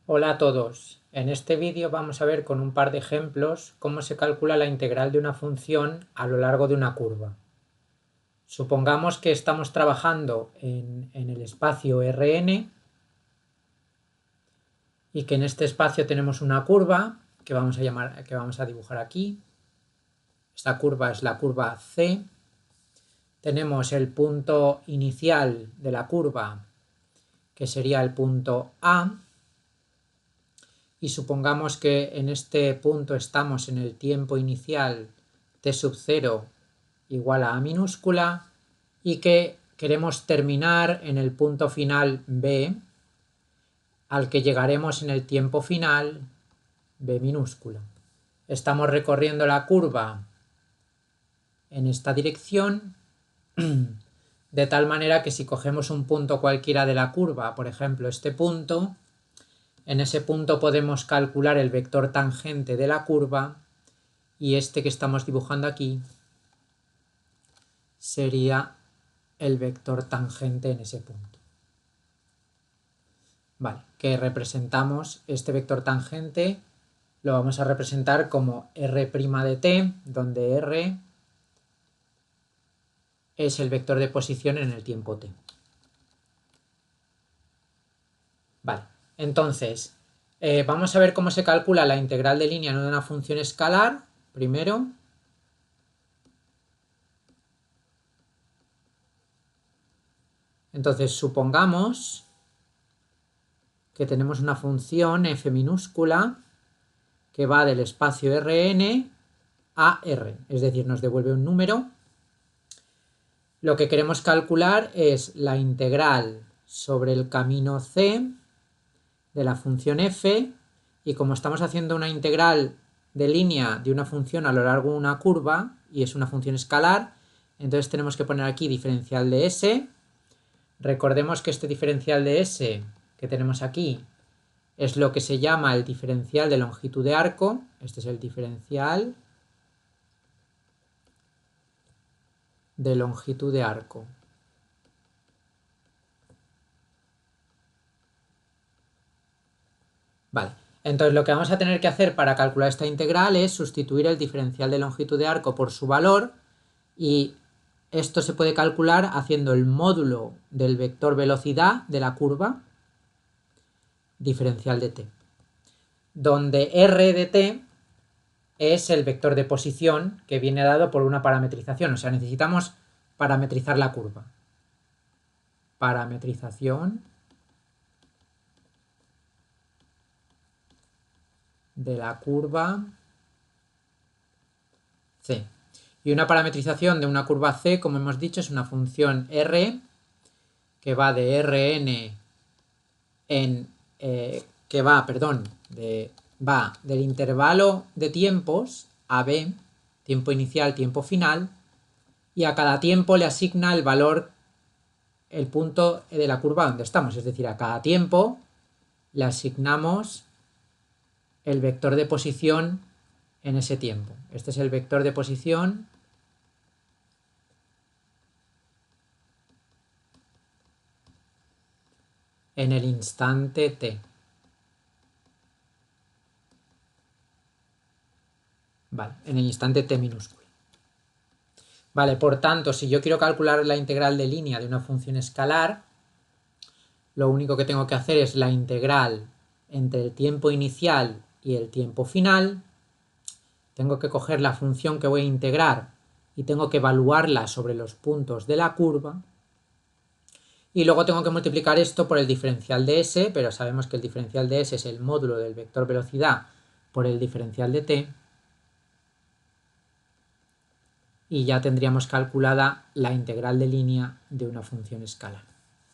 Hola a todos. En este vídeo vamos a ver con un par de ejemplos cómo se calcula la integral de una función a lo largo de una curva. Supongamos que estamos trabajando en el espacio Rn y que en este espacio tenemos una curva que vamos a dibujar aquí. Esta curva es la curva C. Tenemos el punto inicial de la curva, que sería el punto A. Y supongamos que en este punto estamos en el tiempo inicial t sub 0 igual a minúscula y que queremos terminar en el punto final B, al que llegaremos en el tiempo final B minúscula. Estamos recorriendo la curva en esta dirección, de tal manera que si cogemos un punto cualquiera de la curva, por ejemplo este punto, en ese punto podemos calcular el vector tangente de la curva y este que estamos dibujando aquí sería el vector tangente en ese punto. Vale, que representamos este vector tangente, lo vamos a representar como r' de t, donde r es el vector de posición en el tiempo t. Vale, entonces vamos a ver cómo se calcula la integral de línea de una función escalar, primero. Entonces supongamos que tenemos una función f minúscula que va del espacio Rn a R, es decir, nos devuelve un número. Lo que queremos calcular es la integral sobre el camino c de la función f, y como estamos haciendo una integral de línea de una función a lo largo de una curva y es una función escalar, entonces tenemos que poner aquí diferencial de s. Recordemos que este diferencial de s que tenemos aquí es lo que se llama el diferencial de longitud de arco. Este es el diferencial de longitud de arco. Vale, entonces lo que vamos a tener que hacer para calcular esta integral es sustituir el diferencial de longitud de arco por su valor, y esto se puede calcular haciendo el módulo del vector velocidad de la curva diferencial de t, donde r de t es el vector de posición que viene dado por una parametrización, o sea, necesitamos parametrizar la curva. Parametrización de la curva C. Y una parametrización de una curva C, como hemos dicho, es una función R que va de Rn va del intervalo de tiempos a B, tiempo inicial, tiempo final, y a cada tiempo le asigna el valor, el punto de la curva donde estamos, es decir, a cada tiempo le asignamos el vector de posición en ese tiempo. Este es el vector de posición en el instante t. Vale, en el instante t minúsculo. Vale, por tanto, si yo quiero calcular la integral de línea de una función escalar, lo único que tengo que hacer es la integral entre el tiempo inicial y el tiempo final. Tengo que coger la función que voy a integrar y tengo que evaluarla sobre los puntos de la curva. Y luego tengo que multiplicar esto por el diferencial de s, pero sabemos que el diferencial de s es el módulo del vector velocidad por el diferencial de t. Y ya tendríamos calculada la integral de línea de una función escalar.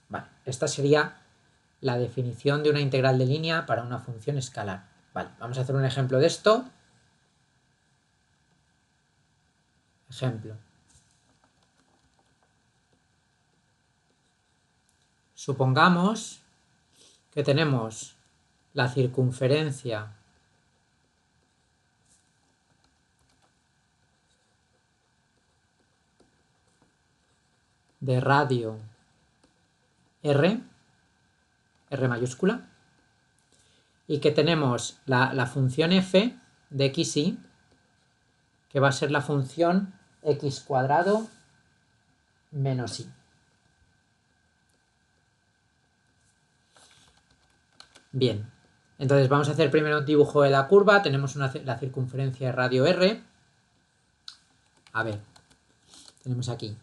Vale, esta sería la definición de una integral de línea para una función escalar. Vale, vamos a hacer un ejemplo de esto. Ejemplo. Supongamos que tenemos la circunferencia de radio R mayúscula, y que tenemos la función f de x, y, que va a ser la función x cuadrado menos y. Bien, entonces vamos a hacer primero un dibujo de la curva. Tenemos la circunferencia de radio r. A ver, tenemos aquí.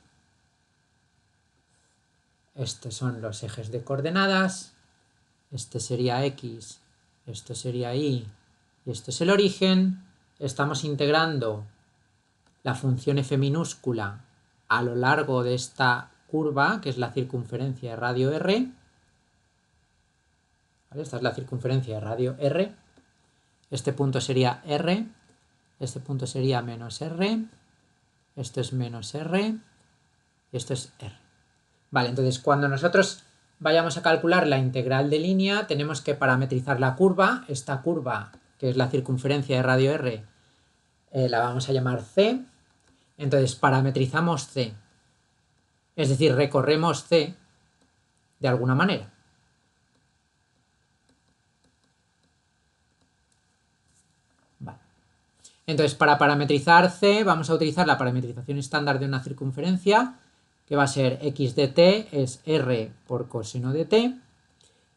Estos son los ejes de coordenadas. Este sería x, esto sería y esto es el origen. Estamos integrando la función f minúscula a lo largo de esta curva, que es la circunferencia de radio r. ¿Vale? Esta es la circunferencia de radio r. Este punto sería r, este punto sería menos r, esto es menos r, y esto es r. Vale, entonces cuando nosotros vayamos a calcular la integral de línea, tenemos que parametrizar la curva. Esta curva, que es la circunferencia de radio r, la vamos a llamar c. Entonces parametrizamos c, es decir, recorremos c de alguna manera. Vale. Entonces, para parametrizar c vamos a utilizar la parametrización estándar de una circunferencia, que va a ser x de t es r por coseno de t,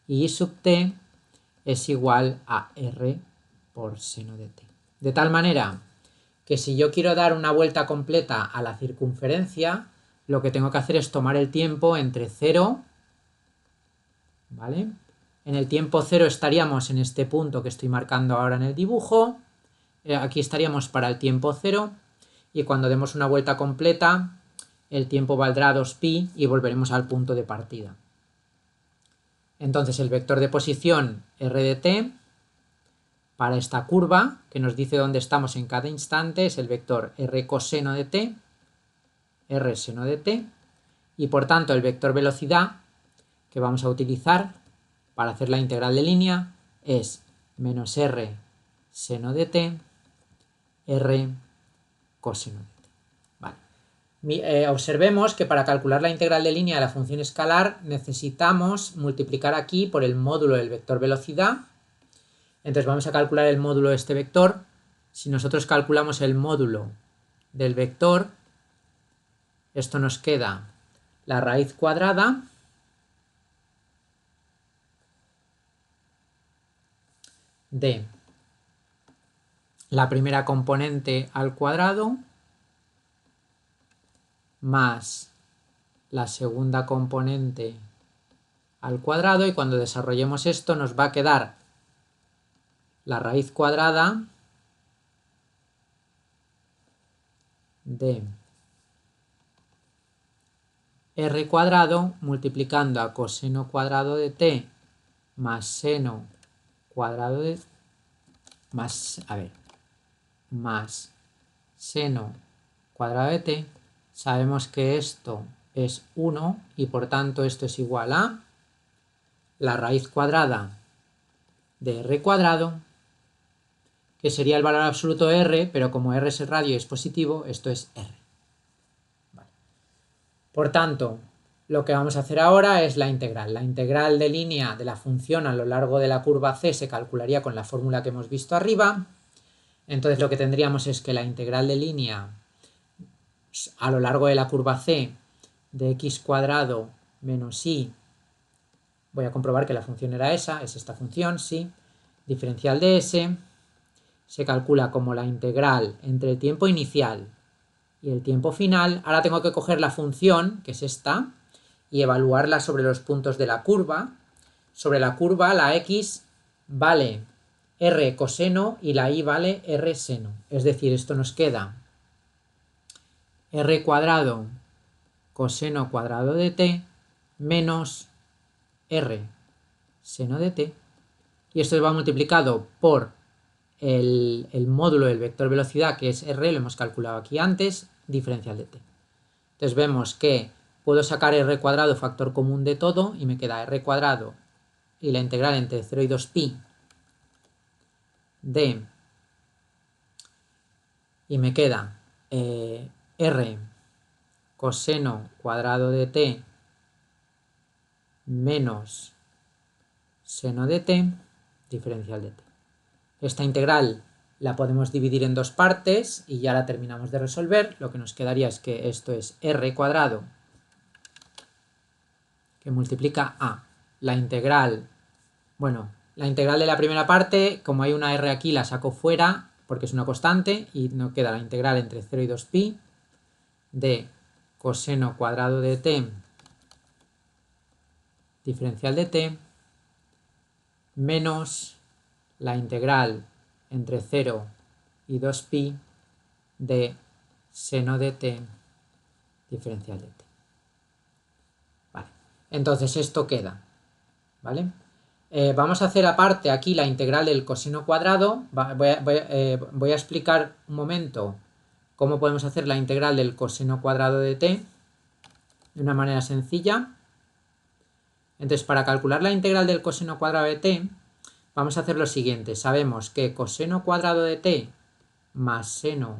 y y sub t es igual a r por seno de t. De tal manera que si yo quiero dar una vuelta completa a la circunferencia, lo que tengo que hacer es tomar el tiempo entre 0, ¿vale? En el tiempo 0 estaríamos en este punto que estoy marcando ahora en el dibujo. Aquí estaríamos para el tiempo 0, y cuando demos una vuelta completa, el tiempo valdrá 2pi y volveremos al punto de partida. Entonces el vector de posición r de t para esta curva, que nos dice dónde estamos en cada instante, es el vector r coseno de t, r seno de t, y por tanto el vector velocidad que vamos a utilizar para hacer la integral de línea es menos r seno de t, r coseno de t. Vale. Observemos que para calcular la integral de línea de la función escalar necesitamos multiplicar aquí por el módulo del vector velocidad. Entonces vamos a calcular el módulo de este vector. Si nosotros calculamos el módulo del vector, esto nos queda la raíz cuadrada de la primera componente al cuadrado más la segunda componente al cuadrado, y cuando desarrollemos esto nos va a quedar la raíz cuadrada de r cuadrado multiplicando a coseno cuadrado de t más seno cuadrado de más seno cuadrado de t. Sabemos que esto es 1 y por tanto esto es igual a la raíz cuadrada de r cuadrado, que sería el valor absoluto de r, pero como r es el radio y es positivo, esto es r. Vale. Por tanto, lo que vamos a hacer ahora es la integral. La integral de línea de la función a lo largo de la curva c se calcularía con la fórmula que hemos visto arriba. Entonces lo que tendríamos es que la integral de línea a lo largo de la curva c de x cuadrado menos y, voy a comprobar que la función era esa, es esta función, sí, diferencial de s, se calcula como la integral entre el tiempo inicial y el tiempo final. Ahora tengo que coger la función, que es esta, y evaluarla sobre los puntos de la curva. Sobre la curva la x vale r coseno y la y vale r seno. Es decir, esto nos queda r cuadrado coseno cuadrado de t menos r seno de t, y esto va multiplicado por el módulo del vector velocidad, que es r, lo hemos calculado aquí antes, diferencial de t. Entonces vemos que puedo sacar r cuadrado factor común de todo y me queda r cuadrado y la integral entre 0 y 2pi de, y me queda r coseno cuadrado de t menos seno de t, diferencial de t. Esta integral la podemos dividir en dos partes y ya la terminamos de resolver. Lo que nos quedaría es que esto es r cuadrado que multiplica a la integral, bueno, la integral de la primera parte, como hay una r aquí la saco fuera porque es una constante y nos queda la integral entre 0 y 2pi de coseno cuadrado de t diferencial de t menos la integral entre 0 y 2pi de seno de t diferencial de t. Vale. Entonces esto queda, ¿vale? Vamos a hacer aparte aquí la integral del coseno cuadrado. Voy a explicar un momento cómo podemos hacer la integral del coseno cuadrado de t de una manera sencilla. Entonces, para calcular la integral del coseno cuadrado de t, vamos a hacer lo siguiente. Sabemos que coseno cuadrado de t más seno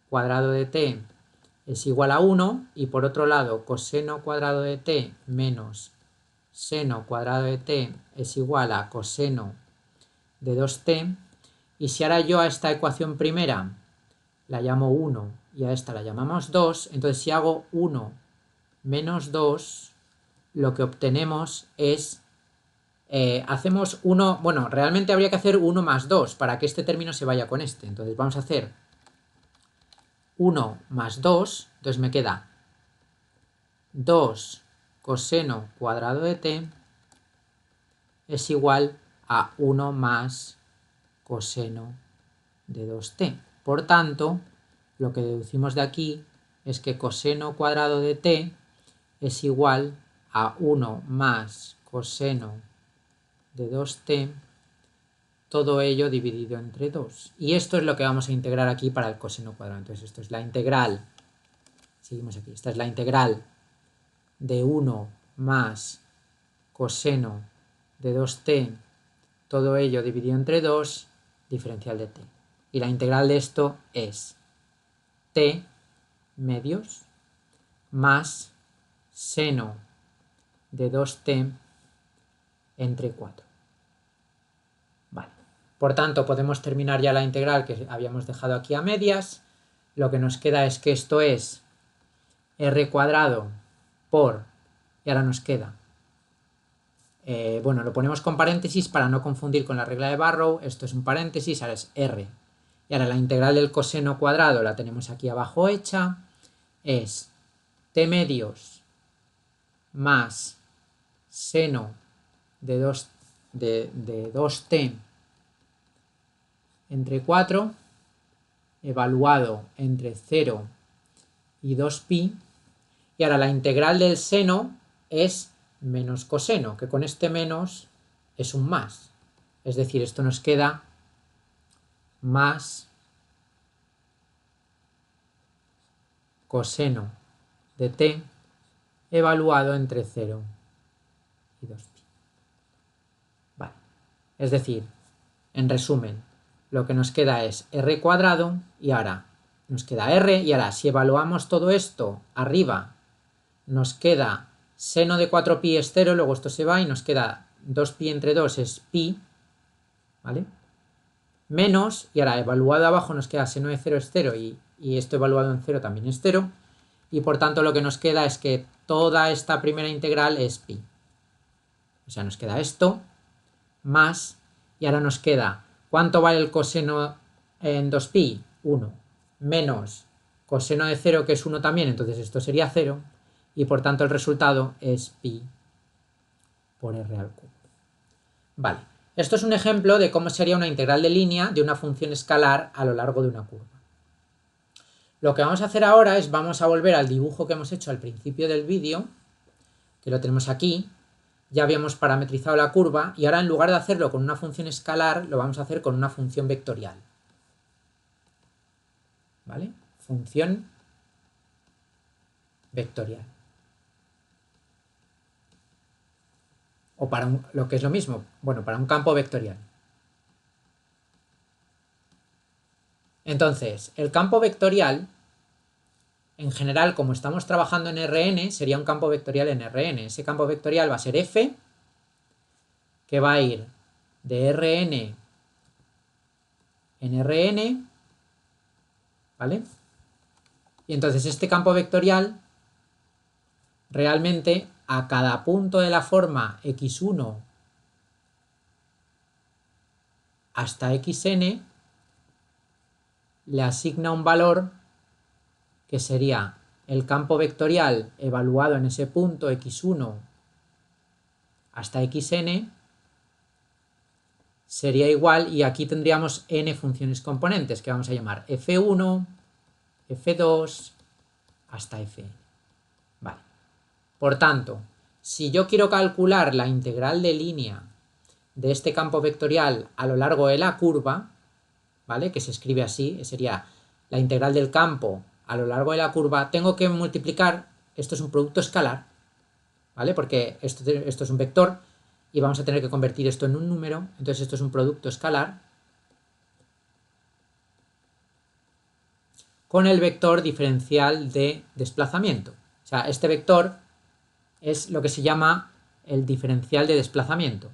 cuadrado de t es igual a 1, y por otro lado, coseno cuadrado de t menos seno cuadrado de t es igual a coseno de 2t, y si ahora yo a esta ecuación primera la llamo 1 y a esta la llamamos 2, entonces si hago 1 menos 2, lo que obtenemos es, hacemos 1, bueno, realmente habría que hacer 1 más 2 para que este término se vaya con este. Entonces vamos a hacer 1 más 2, entonces me queda 2 coseno cuadrado de t es igual a 1 más coseno de 2t. Por tanto, lo que deducimos de aquí es que coseno cuadrado de t es igual a 1 más coseno de 2t, todo ello dividido entre 2. Y esto es lo que vamos a integrar aquí para el coseno cuadrado. Entonces esto es la integral, seguimos aquí, esta es la integral de 1 más coseno de 2t, todo ello dividido entre 2, diferencial de t. Y la integral de esto es t medios más seno de 2t entre 4. Vale. Por tanto, podemos terminar ya la integral que habíamos dejado aquí a medias. Lo que nos queda es que esto es r cuadrado por, y ahora nos queda, bueno, lo ponemos con paréntesis para no confundir con la regla de Barrow. Esto es un paréntesis, ahora es r. Y ahora la integral del coseno cuadrado la tenemos aquí abajo hecha. Es t medios más seno de 2t entre 4 evaluado entre 0 y 2pi. Y ahora la integral del seno es menos coseno, que con este menos es un más. Es decir, esto nos queda más coseno de t evaluado entre 0 y 2pi. Vale. Es decir, en resumen, lo que nos queda es r cuadrado y ahora nos queda r, y ahora si evaluamos todo esto arriba nos queda seno de 4pi es 0, luego esto se va y nos queda 2pi entre 2 es pi, ¿vale? Menos, y ahora evaluado abajo nos queda seno de 0 es 0 y esto evaluado en 0 también es 0, y por tanto lo que nos queda es que toda esta primera integral es pi. O sea, nos queda esto más, y ahora nos queda, ¿cuánto vale el coseno en 2pi? 1, menos coseno de 0 que es 1 también, entonces esto sería 0, y por tanto el resultado es pi por r al cubo. Vale, esto es un ejemplo de cómo sería una integral de línea de una función escalar a lo largo de una curva. Lo que vamos a hacer ahora es, vamos a volver al dibujo que hemos hecho al principio del vídeo, que lo tenemos aquí. Ya habíamos parametrizado la curva y ahora en lugar de hacerlo con una función escalar, lo vamos a hacer con una función vectorial. ¿Vale? Función vectorial. O para lo que es lo mismo, bueno, para un campo vectorial. Entonces, el campo vectorial, en general, como estamos trabajando en Rn, sería un campo vectorial en Rn. Ese campo vectorial va a ser f, que va a ir de Rn en Rn, ¿vale? Y entonces este campo vectorial realmente a cada punto de la forma x1 hasta xn le asigna un valor que sería el campo vectorial evaluado en ese punto x1 hasta xn sería igual, y aquí tendríamos n funciones componentes que vamos a llamar f1, f2 hasta fn. Vale. Por tanto, si yo quiero calcular la integral de línea de este campo vectorial a lo largo de la curva, ¿vale? Que se escribe así, sería la integral del campo a lo largo de la curva, tengo que multiplicar, esto es un producto escalar, ¿vale? Porque esto es un vector y vamos a tener que convertir esto en un número, entonces esto es un producto escalar con el vector diferencial de desplazamiento. O sea, este vector es lo que se llama el diferencial de desplazamiento.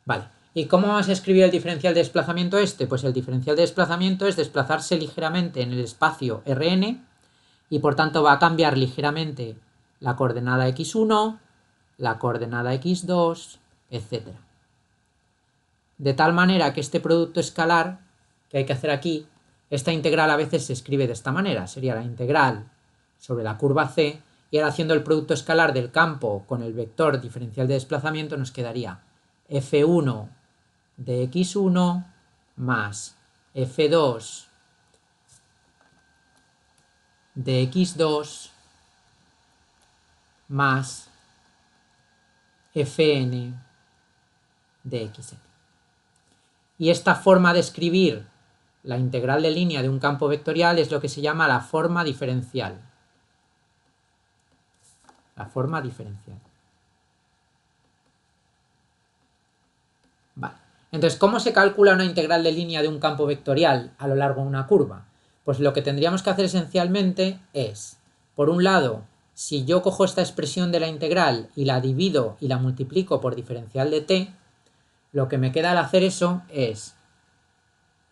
Vale, ¿y cómo vamos a escribir el diferencial de desplazamiento este? Pues el diferencial de desplazamiento es desplazarse ligeramente en el espacio Rn y por tanto va a cambiar ligeramente la coordenada x1, la coordenada x2, etc. De tal manera que este producto escalar que hay que hacer aquí, esta integral a veces se escribe de esta manera, sería la integral sobre la curva c, y ahora haciendo el producto escalar del campo con el vector diferencial de desplazamiento nos quedaría f1 de x1 más f2 de x2 más fn de xn. Y esta forma de escribir la integral de línea de un campo vectorial es lo que se llama la forma diferencial. La forma diferencial. Vale. Entonces, ¿cómo se calcula una integral de línea de un campo vectorial a lo largo de una curva? Pues lo que tendríamos que hacer esencialmente es, por un lado, si yo cojo esta expresión de la integral y la divido y la multiplico por diferencial de t, lo que me queda al hacer eso es,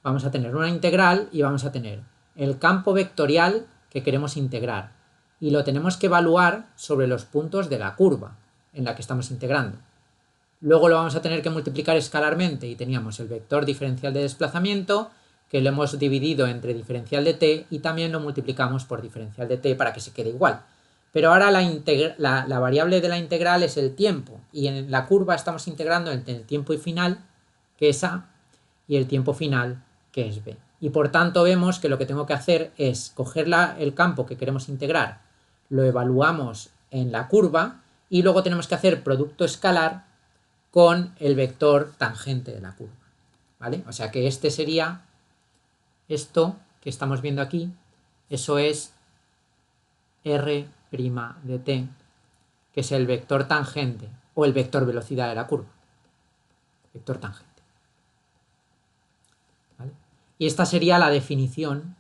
vamos a tener una integral y vamos a tener el campo vectorial que queremos integrar y lo tenemos que evaluar sobre los puntos de la curva en la que estamos integrando. Luego lo vamos a tener que multiplicar escalarmente y teníamos el vector diferencial de desplazamiento que lo hemos dividido entre diferencial de t y también lo multiplicamos por diferencial de t para que se quede igual. Pero ahora la variable de la integral es el tiempo y en la curva estamos integrando entre el tiempo final, que es a, y el tiempo final, que es b. Y por tanto vemos que lo que tengo que hacer es coger el campo que queremos integrar, lo evaluamos en la curva y luego tenemos que hacer producto escalar con el vector tangente de la curva, ¿vale? O sea que este sería esto que estamos viendo aquí, eso es r' de t, que es el vector tangente o el vector velocidad de la curva, vector tangente, ¿vale? Y esta sería la definición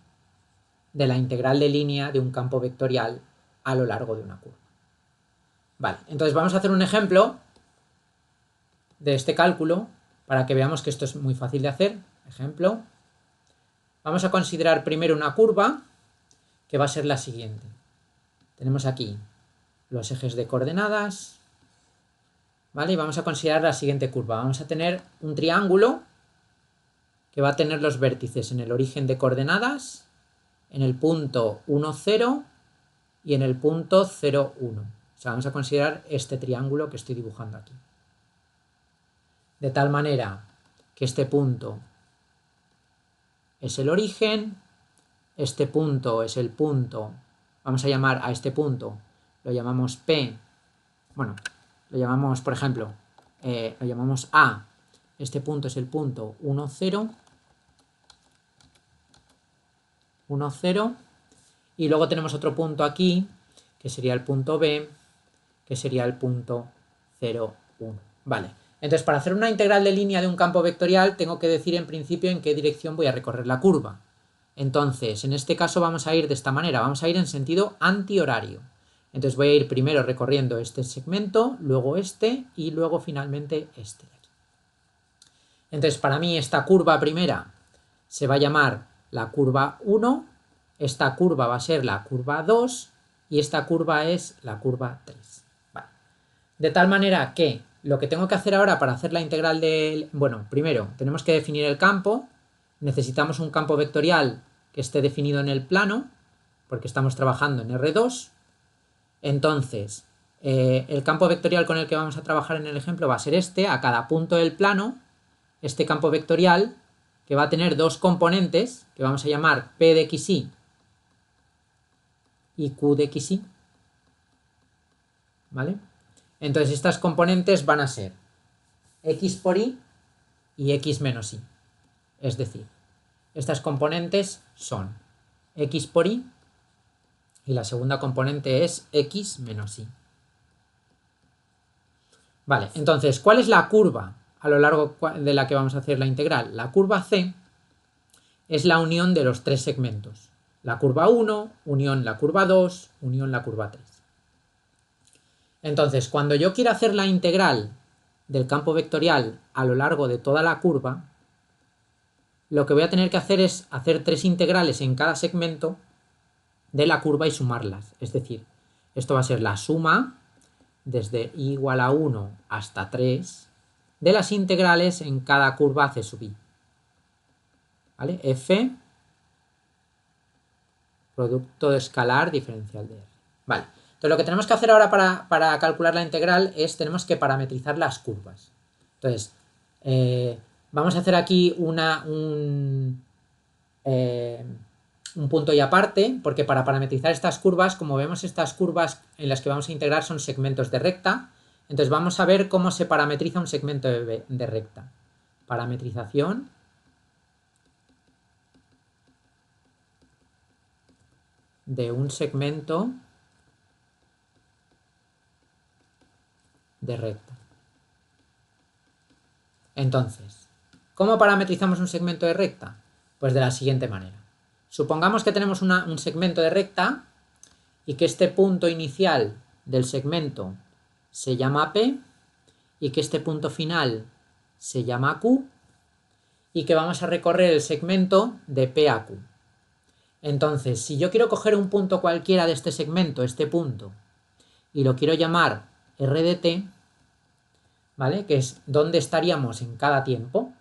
de la integral de línea de un campo vectorial a lo largo de una curva. Vale, entonces vamos a hacer un ejemplo de este cálculo para que veamos que esto es muy fácil de hacer. Ejemplo, vamos a considerar primero una curva que va a ser la siguiente. Tenemos aquí los ejes de coordenadas, ¿vale? Y vamos a considerar la siguiente curva. Vamos a tener un triángulo que va a tener los vértices en el origen de coordenadas, en el punto 1, 0 y en el punto 0, 1. O sea, vamos a considerar este triángulo que estoy dibujando aquí. De tal manera que este punto es el origen, este punto es el punto, vamos a llamar a este punto, lo llamamos P, bueno, lo llamamos, por ejemplo, lo llamamos A, este punto es el punto 1, 0, 1, 0, y luego tenemos otro punto aquí, que sería el punto B, que sería el punto 0, 1. Vale, entonces para hacer una integral de línea de un campo vectorial tengo que decir en principio en qué dirección voy a recorrer la curva. Entonces, en este caso vamos a ir de esta manera, vamos a ir en sentido antihorario. Entonces voy a ir primero recorriendo este segmento, luego este y luego finalmente este. Entonces para mí esta curva primera se va a llamar la curva 1, esta curva va a ser la curva 2 y esta curva es la curva 3. Vale. De tal manera que lo que tengo que hacer ahora para hacer la integral del... Bueno, primero tenemos que definir el campo, necesitamos un campo vectorial que esté definido en el plano, porque estamos trabajando en R2. Entonces, el campo vectorial con el que vamos a trabajar en el ejemplo va a ser este, a cada punto del plano, este campo vectorial, que va a tener dos componentes, que vamos a llamar P de xy y Q de xy, ¿vale? Entonces estas componentes van a ser x por y y x menos y. Es decir, estas componentes son x por y y la segunda componente es x menos y. Vale, entonces, ¿cuál es la curva a lo largo de la que vamos a hacer la integral? La curva C es la unión de los tres segmentos. La curva 1, unión la curva 2, unión la curva 3. Entonces, cuando yo quiera hacer la integral del campo vectorial a lo largo de toda la curva, lo que voy a tener que hacer es hacer tres integrales en cada segmento de la curva y sumarlas. Es decir, esto va a ser la suma desde i igual a 1 hasta 3 de las integrales en cada curva c sub i. ¿Vale? F producto escalar diferencial de R. Vale. Entonces lo que tenemos que hacer ahora para calcular la integral es, tenemos que parametrizar las curvas. Entonces, vamos a hacer aquí un punto y aparte, porque para parametrizar estas curvas, como vemos, estas curvas en las que vamos a integrar son segmentos de recta. Entonces vamos a ver cómo se parametriza un segmento de recta. Parametrización de un segmento de recta. Entonces, ¿cómo parametrizamos un segmento de recta? Pues de la siguiente manera. Supongamos que tenemos un segmento de recta y que este punto inicial del segmento se llama P y que este punto final se llama Q y que vamos a recorrer el segmento de P a Q. Entonces, si yo quiero coger un punto cualquiera de este segmento, este punto, y lo quiero llamar R de t, ¿vale? Que es donde estaríamos en cada tiempo.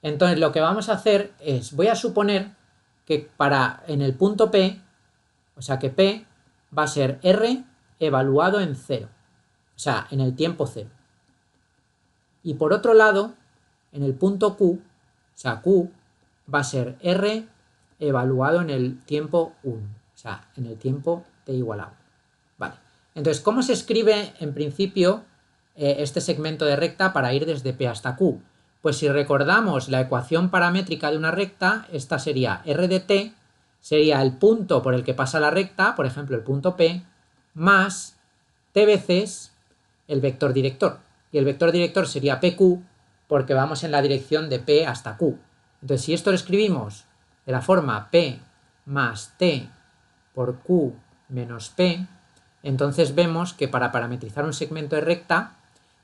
Entonces lo que vamos a hacer es, voy a suponer que en el punto P, o sea que P va a ser R evaluado en 0, o sea, en el tiempo 0. Y por otro lado, en el punto Q, o sea, Q va a ser R evaluado en el tiempo 1, o sea, en el tiempo t igual a 1. Vale. Entonces, ¿cómo se escribe en principio este segmento de recta para ir desde P hasta Q? Pues si recordamos la ecuación paramétrica de una recta, esta sería R de t, sería el punto por el que pasa la recta, por ejemplo el punto P, más t veces el vector director. Y el vector director sería PQ porque vamos en la dirección de P hasta Q. Entonces si esto lo escribimos de la forma P más T por Q menos P, entonces vemos que para parametrizar un segmento de recta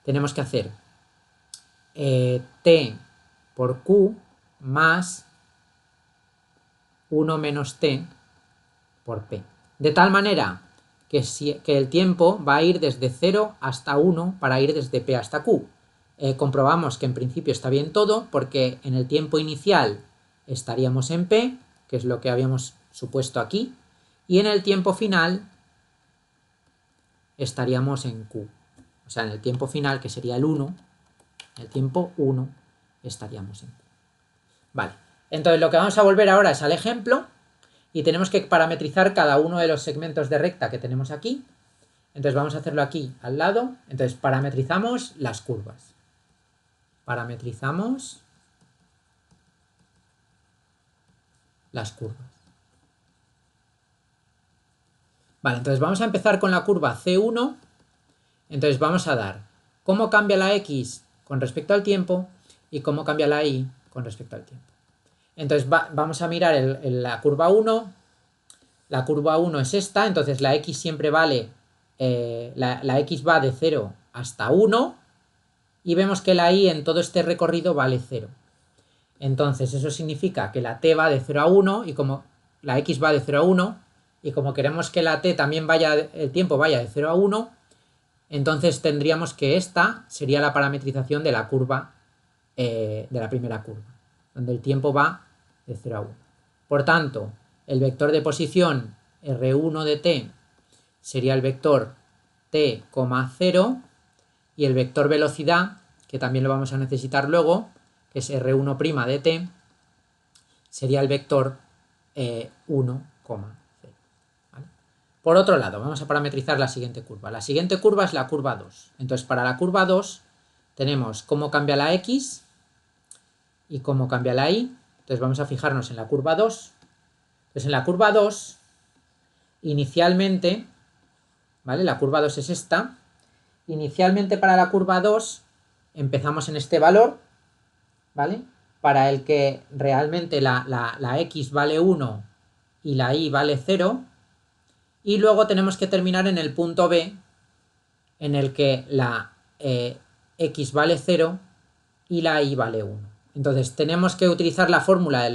tenemos que hacer T por Q más 1 menos T por P. De tal manera que el tiempo va a ir desde 0 hasta 1 para ir desde P hasta Q. Comprobamos que en principio está bien todo porque en el tiempo inicial estaríamos en P, que es lo que habíamos supuesto aquí, y en el tiempo final estaríamos en Q. O sea, en el tiempo final, que sería el 1, en el tiempo 1 estaríamos en Q. Vale, entonces lo que vamos a volver ahora es al ejemplo y tenemos que parametrizar cada uno de los segmentos de recta que tenemos aquí. Entonces vamos a hacerlo aquí al lado. Entonces parametrizamos las curvas. Parametrizamos las curvas. Vale, entonces vamos a empezar con la curva C1. Entonces vamos a dar cómo cambia la X con respecto al tiempo y cómo cambia la Y con respecto al tiempo. Entonces vamos a mirar la curva 1. La curva 1 es esta, entonces la x siempre vale, la x va de 0 hasta 1 y vemos que la y en todo este recorrido vale 0. Entonces eso significa que la t va de 0 a 1 y como la x va de 0 a 1 y como queremos que la t también vaya, el tiempo vaya de 0 a 1, entonces tendríamos que esta sería la parametrización de la curva, de la primera curva, donde el tiempo va de 0 a 1. Por tanto, el vector de posición R1 de t sería el vector t, 0 y el vector velocidad, que también lo vamos a necesitar luego, que es R1' de t, sería el vector 1, 0. ¿Vale? Por otro lado, vamos a parametrizar la siguiente curva. La siguiente curva es la curva 2. Entonces, para la curva 2 tenemos cómo cambia la x y cómo cambia la y. Entonces vamos a fijarnos en la curva 2. Entonces en la curva 2, inicialmente, ¿vale? La curva 2 es esta. Inicialmente para la curva 2 empezamos en este valor, ¿vale? Para el que realmente la x vale 1 y la y vale 0. Y luego tenemos que terminar en el punto B, en el que la x vale 0 y la y vale 1. Entonces tenemos que utilizar la fórmula,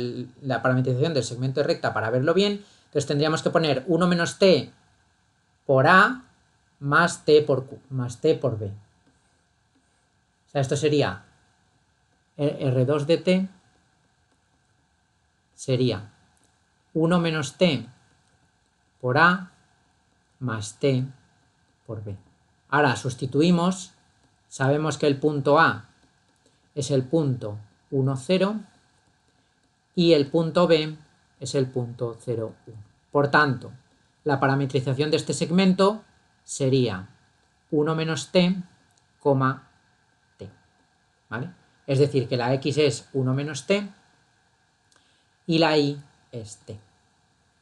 la parametrización del segmento de recta para verlo bien. Entonces tendríamos que poner 1 menos t por a más t por q, más t por b. O sea, esto sería R2 de t sería 1 menos t por a más t por b. Ahora sustituimos, sabemos que el punto A es el punto 1, 0 y el punto B es el punto 0, 1. Por tanto, la parametrización de este segmento sería 1 menos t, t. ¿Vale? Es decir, que la x es 1 menos t y la y es t.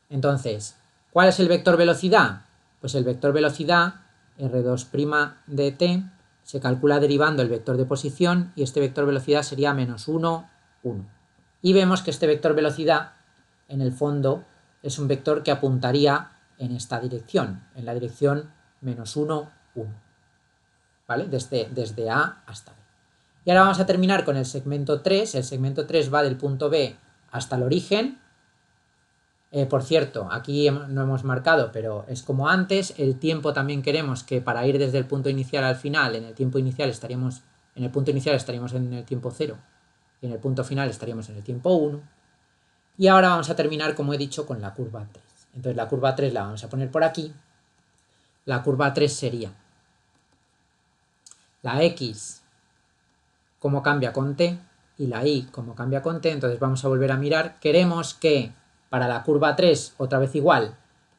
Entonces, ¿cuál es el vector velocidad? Pues el vector velocidad, R2' de t, se calcula derivando el vector de posición y este vector velocidad sería menos 1, 1. Y vemos que este vector velocidad, en el fondo, es un vector que apuntaría en esta dirección, en la dirección menos 1, 1. ¿Vale? Desde A hasta B. Y ahora vamos a terminar con el segmento 3. El segmento 3 va del punto B hasta el origen. Por cierto, aquí no hemos marcado, pero es como antes. El tiempo también queremos que para ir desde el punto inicial al final, en el punto inicial estaríamos en el tiempo 0 y en el punto final estaríamos en el tiempo 1. Y ahora vamos a terminar, como he dicho, con la curva 3. Entonces la curva 3 la vamos a poner por aquí. La curva 3 sería la x como cambia con t y la y como cambia con t. Entonces vamos a volver a mirar. Queremos que para la curva 3, otra vez igual,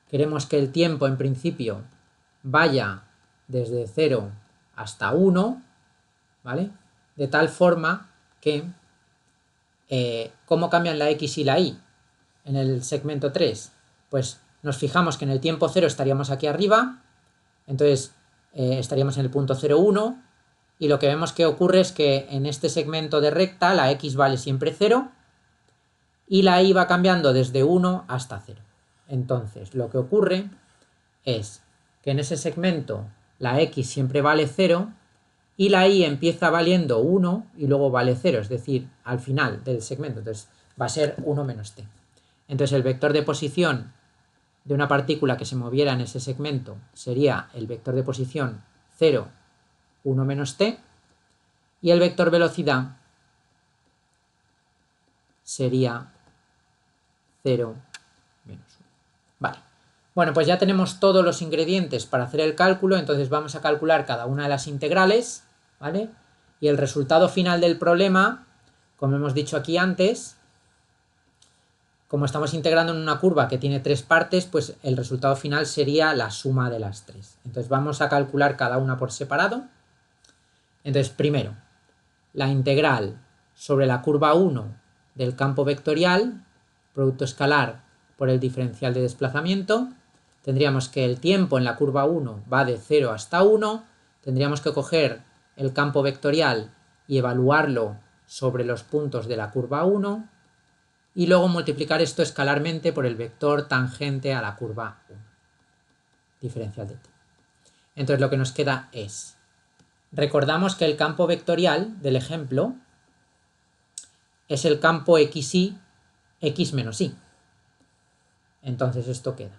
queremos que el tiempo en principio vaya desde 0 hasta 1, ¿vale? De tal forma que ¿cómo cambian la x y la y en el segmento 3? Pues nos fijamos que en el tiempo 0 estaríamos aquí arriba, entonces estaríamos en el punto 0, 1, y lo que vemos que ocurre es que en este segmento de recta la x vale siempre 0 y la y va cambiando desde 1 hasta 0. Entonces lo que ocurre es que en ese segmento la x siempre vale 0 y la y empieza valiendo 1 y luego vale 0, es decir, al final del segmento. Entonces va a ser 1 menos t. Entonces el vector de posición de una partícula que se moviera en ese segmento sería el vector de posición 0, 1 menos t, y el vector velocidad sería 0 menos 1. Vale. Bueno, pues ya tenemos todos los ingredientes para hacer el cálculo, entonces vamos a calcular cada una de las integrales, ¿vale? Y el resultado final del problema, como hemos dicho aquí antes, como estamos integrando en una curva que tiene 3 partes, pues el resultado final sería la suma de las 3. Entonces vamos a calcular cada una por separado. Entonces, primero, la integral sobre la curva 1 del campo vectorial, producto escalar por el diferencial de desplazamiento. Tendríamos que el tiempo en la curva 1 va de 0 hasta 1. Tendríamos que coger el campo vectorial y evaluarlo sobre los puntos de la curva 1. y luego multiplicar esto escalarmente por el vector tangente a la curva 1, diferencial de t. Entonces lo que nos queda es, recordamos que el campo vectorial del ejemplo es el campo xy, x menos y. Entonces esto queda.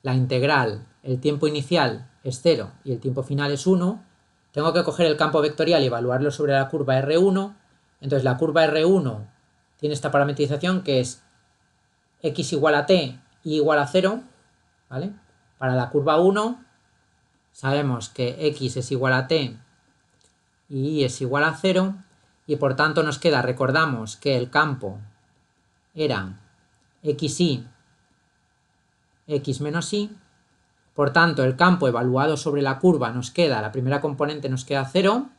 La integral, el tiempo inicial es 0 y el tiempo final es 1. Tengo que coger el campo vectorial y evaluarlo sobre la curva R1. Entonces la curva R1 tiene esta parametrización que es x igual a t, y igual a 0, ¿vale? Para la curva 1 sabemos que x es igual a t y y es igual a 0, y por tanto nos queda, recordamos que el campo era xy, x menos y, por tanto el campo evaluado sobre la curva nos queda, la primera componente nos queda 0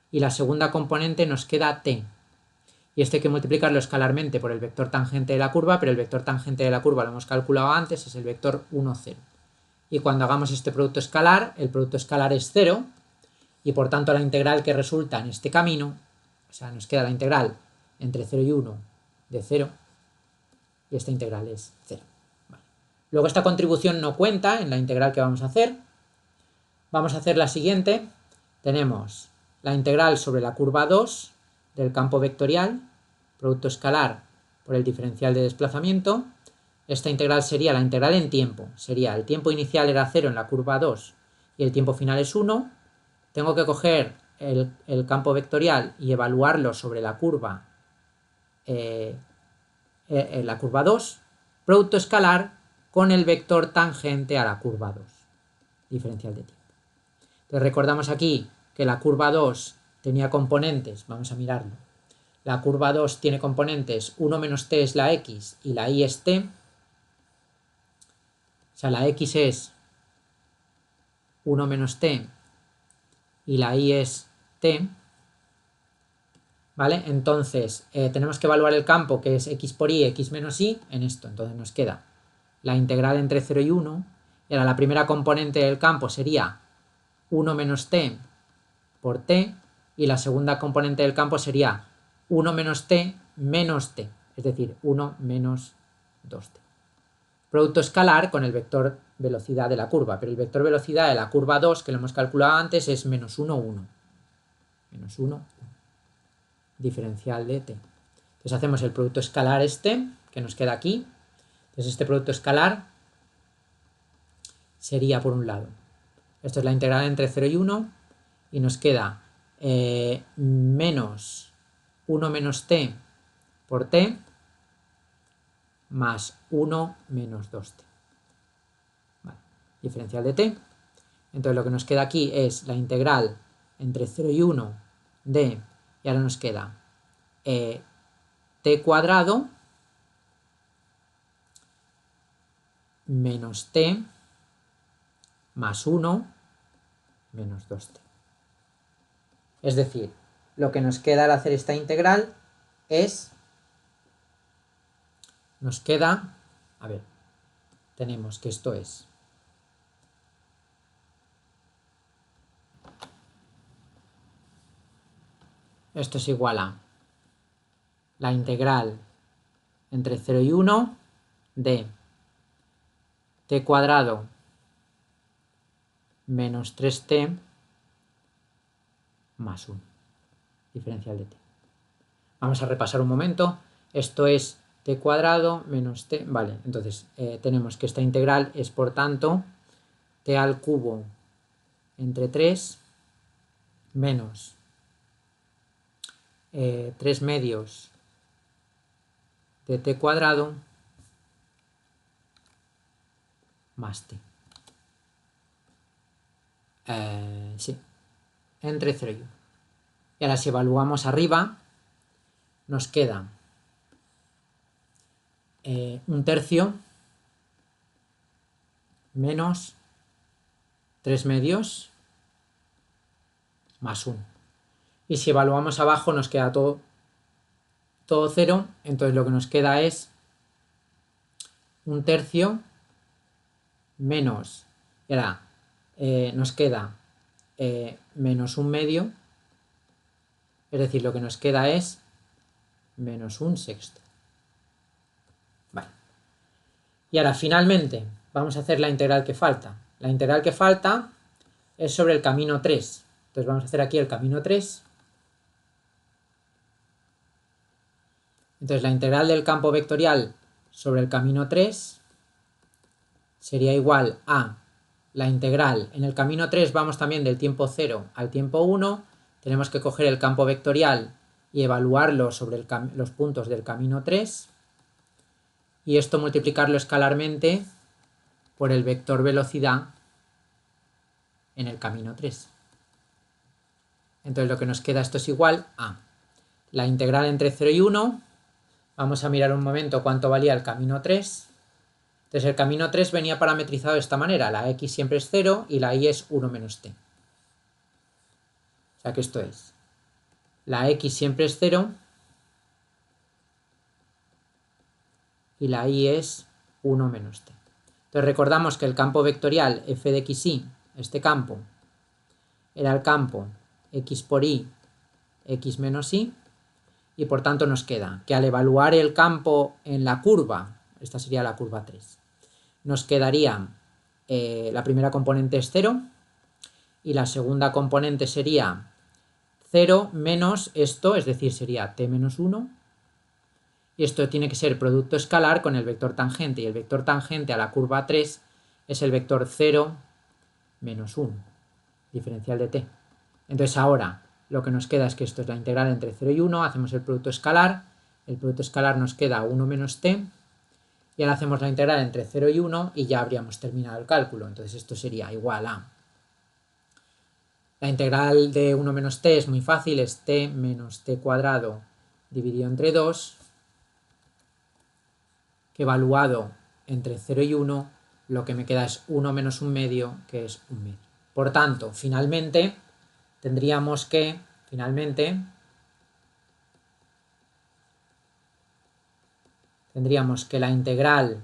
y la segunda componente nos queda t. Y esto hay que multiplicarlo escalarmente por el vector tangente de la curva, pero el vector tangente de la curva lo hemos calculado antes, es el vector 1, 0. Y cuando hagamos este producto escalar, el producto escalar es 0, y por tanto la integral que resulta en este camino, o sea, nos queda la integral entre 0 y 1 de 0, y esta integral es 0. Vale. Luego esta contribución no cuenta en la integral que vamos a hacer. Vamos a hacer la siguiente. Tenemos la integral sobre la curva 2 del campo vectorial, producto escalar por el diferencial de desplazamiento. Esta integral sería la integral en tiempo. Sería el tiempo inicial era 0 en la curva 2 y el tiempo final es 1. Tengo que coger el campo vectorial y evaluarlo sobre la curva, la curva 2, producto escalar con el vector tangente a la curva 2, diferencial de tiempo. Entonces recordamos aquí que la curva 2 tenía componentes, vamos a mirarlo. La curva 2 tiene componentes, 1 menos t es la x y la y es t. O sea, la x es 1 menos t y la y es t. ¿Vale? Entonces, tenemos que evaluar el campo que es x por y, x menos y, en esto. Entonces nos queda la integral entre 0 y 1. Y ahora la primera componente del campo sería 1 menos t por t. Y la segunda componente del campo sería 1 menos t menos t. Es decir, 1 menos 2t. Producto escalar con el vector velocidad de la curva. Pero el vector velocidad de la curva 2, que lo hemos calculado antes, es menos 1, 1. Menos 1, 1. Diferencial de t. Entonces hacemos el producto escalar este, que nos queda aquí. Entonces este producto escalar sería por un lado. Esto es la integral entre 0 y 1 y nos queda menos 1 menos t por t más 1 menos 2t. Vale. Diferencial de t. Entonces lo que nos queda aquí es la integral entre 0 y 1 de, y ahora nos queda t cuadrado menos t más 1 menos 2t. Es decir, lo que nos queda al hacer esta integral es, nos queda, a ver, tenemos que esto es igual a la integral entre 0 y 1 de t cuadrado menos 3t más 1, diferencial de t. Vamos a repasar un momento. Esto es t cuadrado menos t. Vale, entonces tenemos que esta integral es, por tanto, t al cubo entre 3 menos 3 medios de t cuadrado más t. Sí, entre 0 y 1. Y ahora si evaluamos arriba, nos queda 1/3 menos 3 medios más 1. Y si evaluamos abajo nos queda todo 0, entonces lo que nos queda es 1/3 menos, y ahora nos queda menos 1 medio, es decir, lo que nos queda es menos un sexto. Vale. Y ahora finalmente vamos a hacer la integral que falta. La integral que falta es sobre el camino 3. Entonces vamos a hacer aquí el camino 3. Entonces la integral del campo vectorial sobre el camino 3 sería igual a la integral. En el camino 3 vamos también del tiempo 0 al tiempo 1. Tenemos que coger el campo vectorial y evaluarlo sobre los puntos del camino 3. Y esto multiplicarlo escalarmente por el vector velocidad en el camino 3. Entonces lo que nos queda, esto es igual a la integral entre 0 y 1. Vamos a mirar un momento cuánto valía el camino 3. Entonces el camino 3 venía parametrizado de esta manera. La x siempre es 0 y la y es 1 menos t. O sea que esto es, la x siempre es 0 y la y es 1 menos t. Entonces recordamos que el campo vectorial f de xy, este campo, era el campo x por y, x menos y, y por tanto nos queda que al evaluar el campo en la curva, esta sería la curva 3, nos quedaría la primera componente es 0 y la segunda componente sería 0 menos esto, es decir, sería t menos 1, y esto tiene que ser producto escalar con el vector tangente, y el vector tangente a la curva 3 es el vector 0 menos 1, diferencial de t. Entonces ahora lo que nos queda es que esto es la integral entre 0 y 1, hacemos el producto escalar nos queda 1 menos t, y ahora hacemos la integral entre 0 y 1 y ya habríamos terminado el cálculo. Entonces esto sería igual a, la integral de 1 menos t es muy fácil, es t menos t cuadrado dividido entre 2, que evaluado entre 0 y 1, lo que me queda es 1 menos 1 medio, que es 1 medio. Por tanto, finalmente, tendríamos que, la integral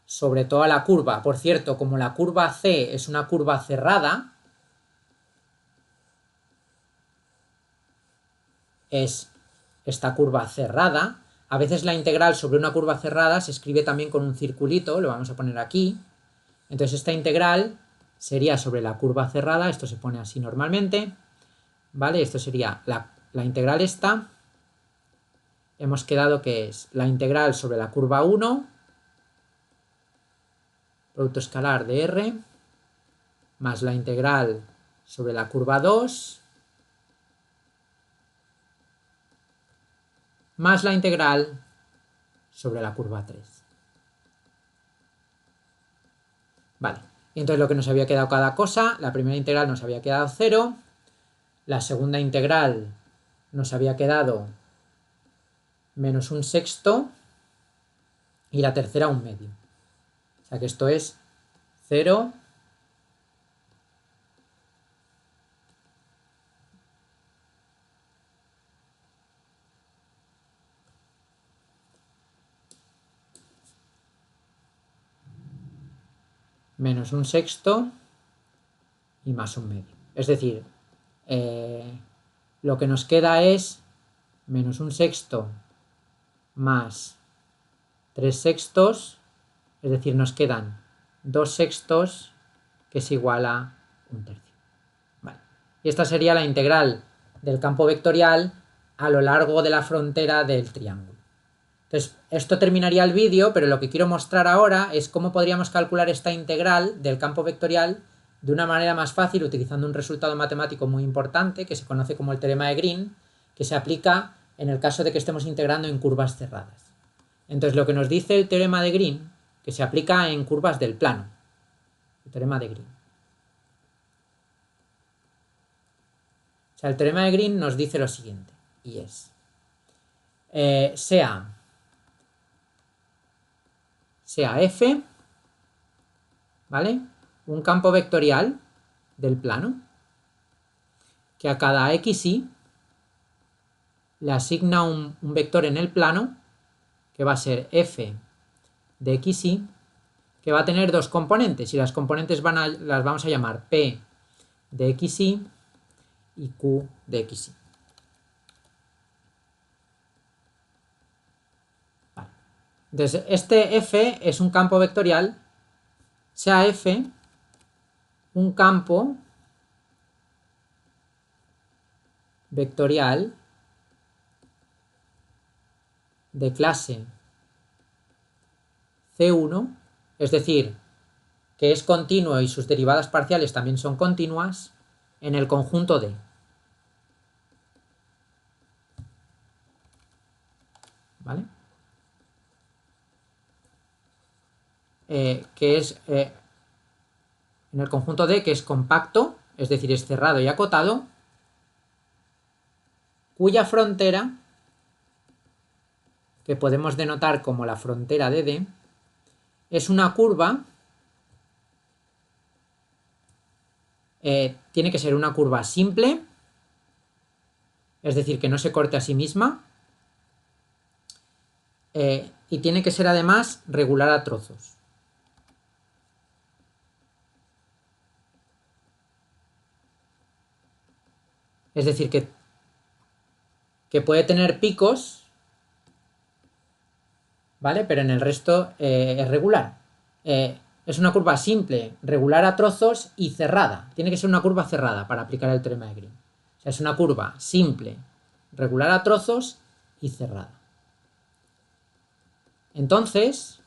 sobre toda la curva, por cierto, como la curva C es una curva cerrada, es esta curva cerrada. A veces la integral sobre una curva cerrada se escribe también con un circulito, lo vamos a poner aquí. Entonces esta integral sería sobre la curva cerrada, esto se pone así normalmente, ¿vale? Esto sería la integral esta. Hemos quedado que es la integral sobre la curva 1, producto escalar de R, más la integral sobre la curva 2, más la integral sobre la curva 3. Vale, entonces lo que nos había quedado cada cosa, la primera integral nos había quedado 0, la segunda integral nos había quedado menos 1 sexto y la tercera 1 medio. O sea que esto es 0 menos 1 sexto y más 1 medio. Es decir, lo que nos queda es menos 1 sexto más 3 sextos, es decir, nos quedan 2 sextos, que es igual a 1 tercio. Vale. Y esta sería la integral del campo vectorial a lo largo de la frontera del triángulo. Entonces, esto terminaría el vídeo, pero lo que quiero mostrar ahora es cómo podríamos calcular esta integral del campo vectorial de una manera más fácil utilizando un resultado matemático muy importante que se conoce como el teorema de Green, que se aplica en el caso de que estemos integrando en curvas cerradas. Entonces, lo que nos dice el teorema de Green, que se aplica en curvas del plano, el teorema de Green. O sea, el teorema de Green nos dice lo siguiente, y es, sea f, ¿vale? Un campo vectorial del plano que a cada xy le asigna un vector en el plano que va a ser f de xy, que va a tener dos componentes y las componentes las vamos a llamar p de xy y q de xy. Entonces, este F es un campo vectorial, sea F un campo vectorial de clase C1, es decir, que es continuo y sus derivadas parciales también son continuas, en el conjunto D. ¿Vale? Que es en el conjunto D, que es compacto, es decir, es cerrado y acotado, cuya frontera, que podemos denotar como la frontera de D, es una curva, tiene que ser una curva simple, es decir, que no se corte a sí misma, y tiene que ser además regular a trozos. Es decir, que puede tener picos, ¿vale? Pero en el resto es regular. Es una curva simple, regular a trozos y cerrada. Tiene que ser una curva cerrada para aplicar el teorema de Green. O sea, es una curva simple, regular a trozos y cerrada. Entonces,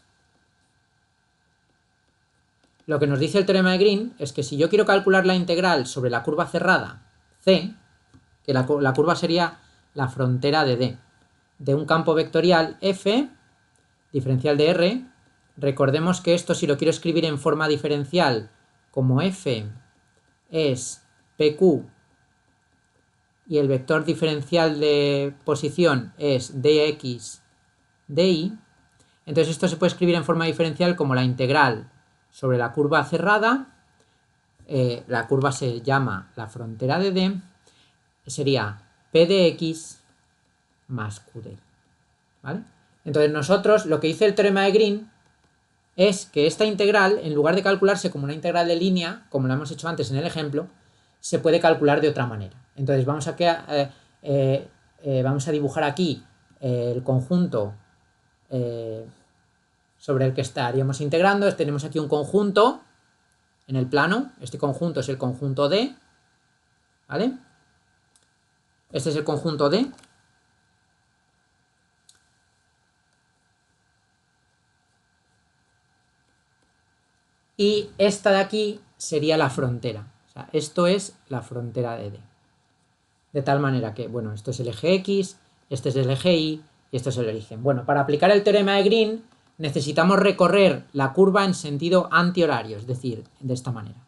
lo que nos dice el teorema de Green es que si yo quiero calcular la integral sobre la curva cerrada C, que la curva sería la frontera de D, de un campo vectorial F, diferencial de R, recordemos que esto, si lo quiero escribir en forma diferencial, como F es PQ y el vector diferencial de posición es dx dy, entonces esto se puede escribir en forma diferencial como la integral sobre la curva cerrada, la curva se llama la frontera de D, sería p de x más q de y, ¿vale? Entonces nosotros, lo que dice el teorema de Green es que esta integral, en lugar de calcularse como una integral de línea, como lo hemos hecho antes en el ejemplo, se puede calcular de otra manera. Entonces vamos a dibujar aquí el conjunto sobre el que estaríamos integrando. Tenemos aquí un conjunto en el plano. Este conjunto es el conjunto D, ¿vale? Este es el conjunto D. Y esta de aquí sería la frontera. O sea, esto es la frontera de D. De tal manera que, bueno, esto es el eje X, este es el eje Y y esto es el origen. Bueno, para aplicar el teorema de Green necesitamos recorrer la curva en sentido antihorario, es decir, de esta manera.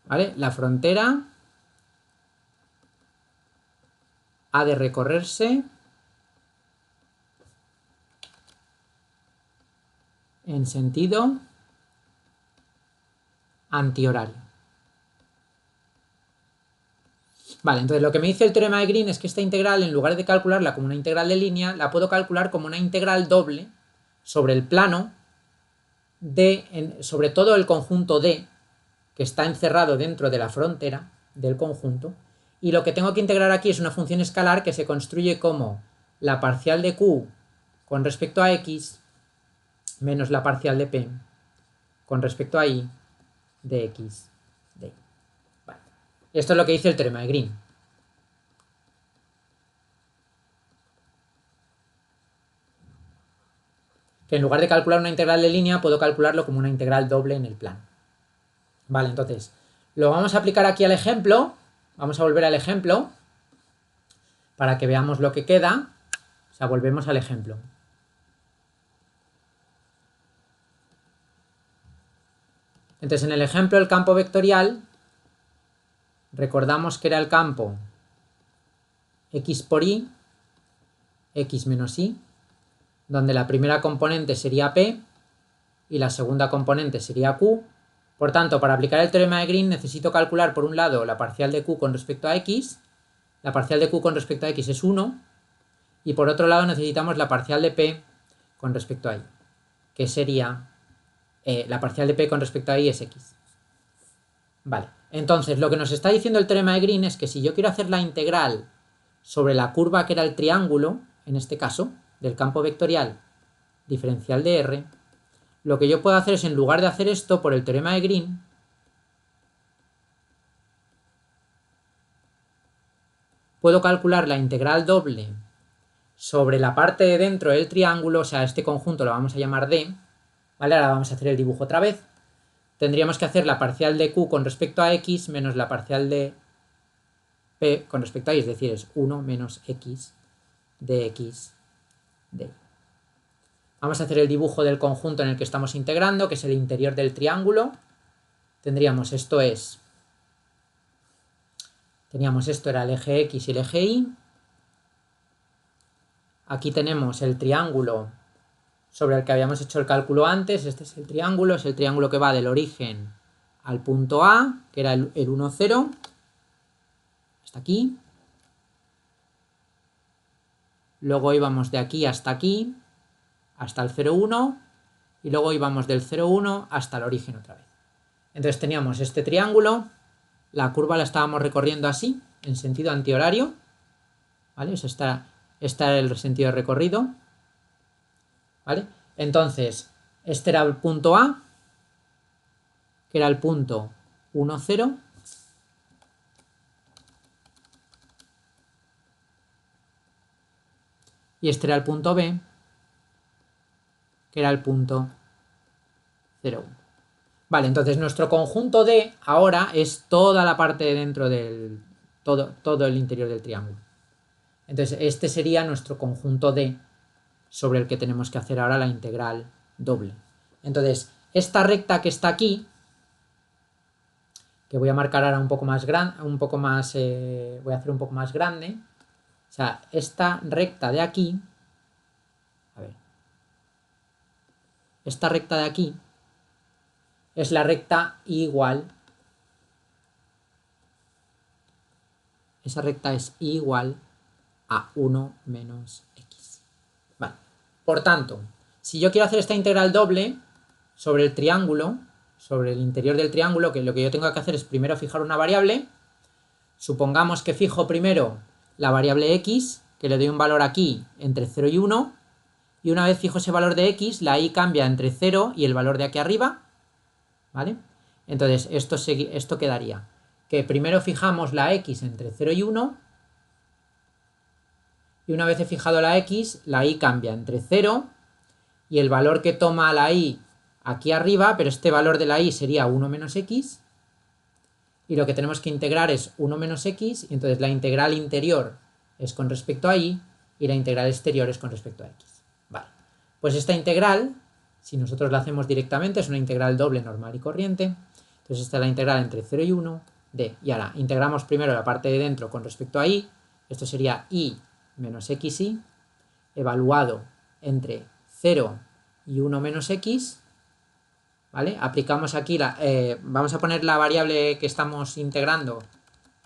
¿Vale? La frontera ha de recorrerse en sentido antihorario. Vale, entonces lo que me dice el teorema de Green es que esta integral, en lugar de calcularla como una integral de línea, la puedo calcular como una integral doble sobre el plano sobre todo el conjunto D, que está encerrado dentro de la frontera del conjunto, y lo que tengo que integrar aquí es una función escalar que se construye como la parcial de Q con respecto a X menos la parcial de P con respecto a Y de X de Y. Vale. Esto es lo que dice el teorema de Green. Que en lugar de calcular una integral de línea, puedo calcularlo como una integral doble en el plano. Vale, entonces, lo vamos a aplicar aquí al ejemplo. Vamos a volver al ejemplo para que veamos lo que queda. O sea, volvemos al ejemplo. Entonces, en el ejemplo, el campo vectorial, recordamos que era el campo x por y, x menos y, donde la primera componente sería P y la segunda componente sería Q. Por tanto, para aplicar el teorema de Green necesito calcular por un lado la parcial de Q con respecto a X. La parcial de Q con respecto a X es 1. Y por otro lado necesitamos la parcial de P con respecto a Y, que sería la parcial de P con respecto a Y es X. Vale, Entonces, lo que nos está diciendo el teorema de Green es que si yo quiero hacer la integral sobre la curva que era el triángulo, en este caso, del campo vectorial diferencial de R, lo que yo puedo hacer es, en lugar de hacer esto por el teorema de Green, puedo calcular la integral doble sobre la parte de dentro del triángulo, o sea, este conjunto lo vamos a llamar D, ¿vale? Ahora vamos a hacer el dibujo otra vez. Tendríamos que hacer la parcial de Q con respecto a X menos la parcial de P con respecto a Y, es decir, es 1 menos X de X de Y. Vamos a hacer el dibujo del conjunto en el que estamos integrando, que es el interior del triángulo. Tendríamos, esto era el eje X y el eje Y. Aquí tenemos el triángulo sobre el que habíamos hecho el cálculo antes. Este es el triángulo que va del origen al punto A, que era el 1, 0, hasta aquí. Luego íbamos de aquí, hasta el 0, 1, y luego íbamos del 0, 1 hasta el origen otra vez. Entonces teníamos este triángulo, la curva la estábamos recorriendo así, en sentido antihorario, ¿vale? Eso está el sentido de recorrido, ¿vale? Entonces, este era el punto A, que era el punto 1, 0, y este era el punto B, que era el punto 0, 1. Vale, entonces nuestro conjunto D ahora es toda la parte de dentro del... todo el interior del triángulo. Entonces este sería nuestro conjunto D sobre el que tenemos que hacer ahora la integral doble. Entonces, esta recta que está aquí, que voy a marcar ahora un poco más grande, voy a hacer un poco más grande, o sea, esta recta de aquí, a ver, esta recta de aquí es la recta I igual, esa recta es I igual a 1 menos X. Vale. Por tanto, si yo quiero hacer esta integral doble sobre el triángulo, sobre el interior del triángulo, que lo que yo tengo que hacer es primero fijar una variable. Supongamos que fijo primero la variable X, que le doy un valor aquí entre 0 y 1, y una vez fijo ese valor de X, la Y cambia entre 0 y el valor de aquí arriba, ¿vale? Entonces esto quedaría que primero fijamos la X entre 0 y 1, y una vez he fijado la X, la Y cambia entre 0 y el valor que toma la Y aquí arriba, pero este valor de la Y sería 1 menos X, y lo que tenemos que integrar es 1 menos X, y entonces la integral interior es con respecto a Y y la integral exterior es con respecto a X. Vale, pues esta integral, si nosotros la hacemos directamente, es una integral doble normal y corriente. Entonces esta es la integral entre 0 y 1 de, y ahora integramos primero la parte de dentro con respecto a Y, esto sería Y menos XY, evaluado entre 0 y 1 menos X, ¿vale? Aplicamos aquí, vamos a poner la variable que estamos integrando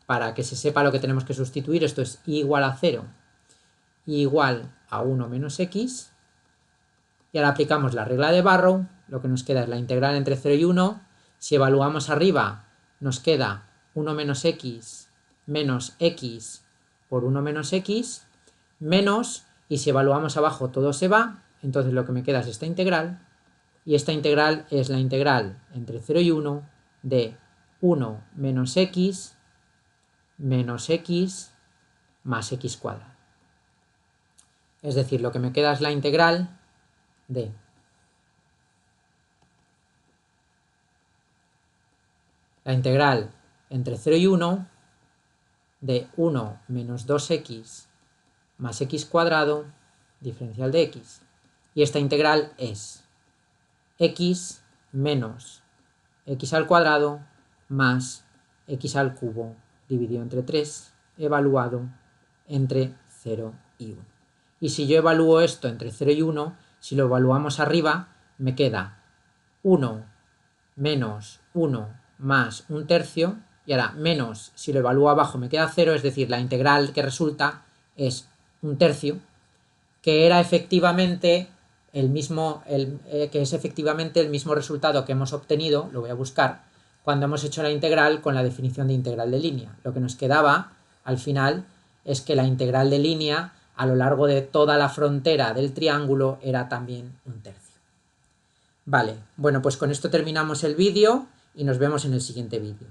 para que se sepa lo que tenemos que sustituir. Esto es Y igual a 0, Y igual a 1 menos X, y ahora aplicamos la regla de Barrow. Lo que nos queda es la integral entre 0 y 1, si evaluamos arriba nos queda 1 menos X menos X por 1 menos X, menos, y si evaluamos abajo todo se va, entonces lo que me queda es esta integral, y esta integral es la integral entre 0 y 1 de 1 menos X más X cuadrado. Es decir, lo que me queda es la integral de la integral entre 0 y 1 de 1 menos 2X más X cuadrado diferencial de X. Y esta integral es X menos X al cuadrado más X al cubo dividido entre 3, evaluado entre 0 y 1. Y si yo evalúo esto entre 0 y 1, si lo evaluamos arriba, me queda 1 menos 1 más 1/3, y ahora menos, si lo evalúo abajo me queda 0, es decir, la integral que resulta es 1/3, que era efectivamente el mismo resultado que hemos obtenido, lo voy a buscar, cuando hemos hecho la integral con la definición de integral de línea. Lo que nos quedaba al final es que la integral de línea a lo largo de toda la frontera del triángulo era también 1/3. Vale, bueno, pues con esto terminamos el vídeo y nos vemos en el siguiente vídeo.